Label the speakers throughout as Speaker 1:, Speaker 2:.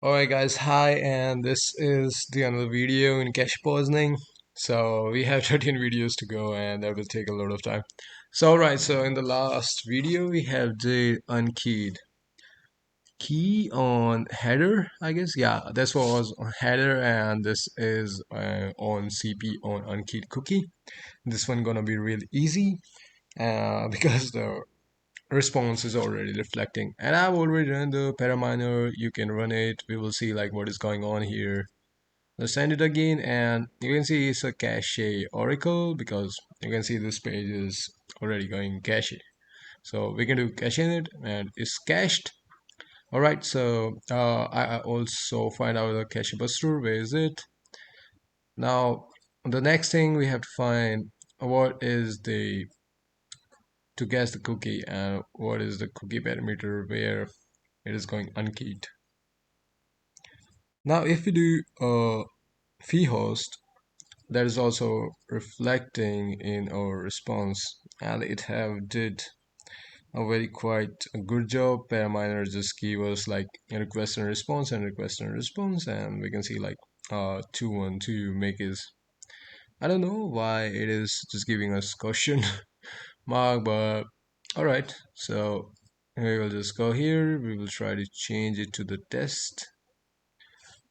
Speaker 1: Alright guys, hi, and this is the another video in cache poisoning. So we have 13 videos to go and that will take a lot of time. So in the last video we have the unkeyed key on header, I guess. Yeah, this was on header and this is on CP on unkeyed cookie. This one gonna be real easy because the response is already reflecting, and I've already run the paraminer. You can run it. We will see like what is going on here. Let's send it again, and you can see it's a cache oracle because you can see this page is already going cache. So we can do caching it, and it's cached. All right, so I also find out the cache buster. Where is it? Now the next thing we have to find what is the to guess the cookie and what is the cookie parameter where it is going unkeyed. Now if we do a fee host, that is also reflecting in our response, and it have did a very quite a good job. Paraminer just give us like a request and response and request and response, and we can see like 212 make is, I don't know why it is just giving us question mark, but all right. So we will just go here. We will try to change it to the test.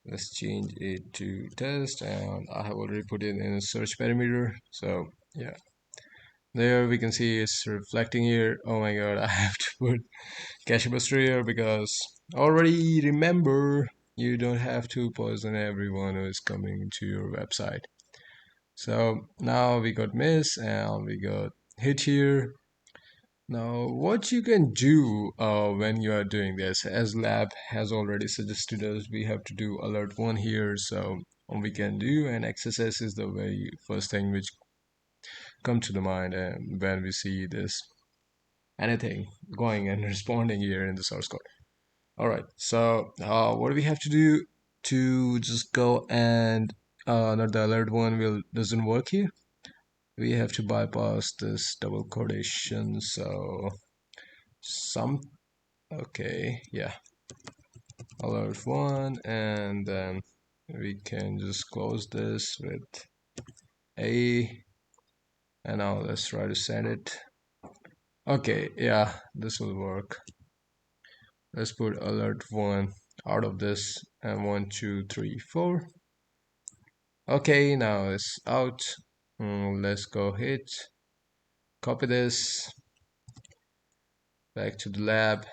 Speaker 1: Let's change it to test, and I have already put it in a search parameter. So yeah, there we can see it's reflecting here. Oh my god, I have to put cache buster here because already remember you don't have to poison everyone who is coming to your website. So now we got miss and we got hit here. Now, what you can do when you are doing this, as lab has already suggested us, we have to do alert one here. So what we can do, and XSS is the very first thing which come to the mind, and when we see this anything going and responding here in the source code. All right. So what do we have to do to just go and not the alert one will doesn't work here? We have to bypass this double quotation. So some okay, yeah, alert one, and then we can just close this with a, and now let's try to send it. Okay, yeah, this will work. Let's put alert one out of this, and 1 2 3 4. Okay, now it's out. Let's go hit, copy this back to the lab.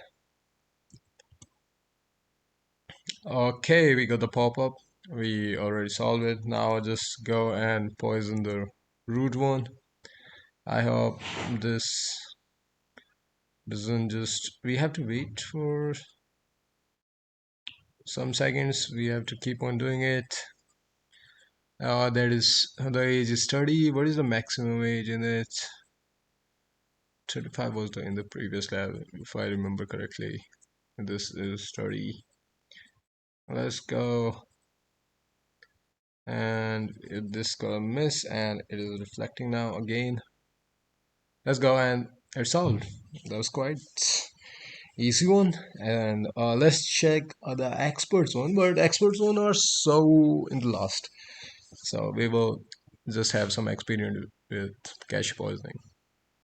Speaker 1: Okay, we got the pop-up. We already solved it. Now just go and poison the root one. I hope this doesn't just, we have to wait for some seconds. We have to keep on doing it. That is, the age is 30. What is the maximum age in it? 35 was in the previous lab, if I remember correctly. This is 30. Let's go. And this got a miss, and it is reflecting now again. Let's go, and it's solved. That was quite easy one. And let's check the experts one, but experts one are so in the last, so we will just have some experience with cache poisoning.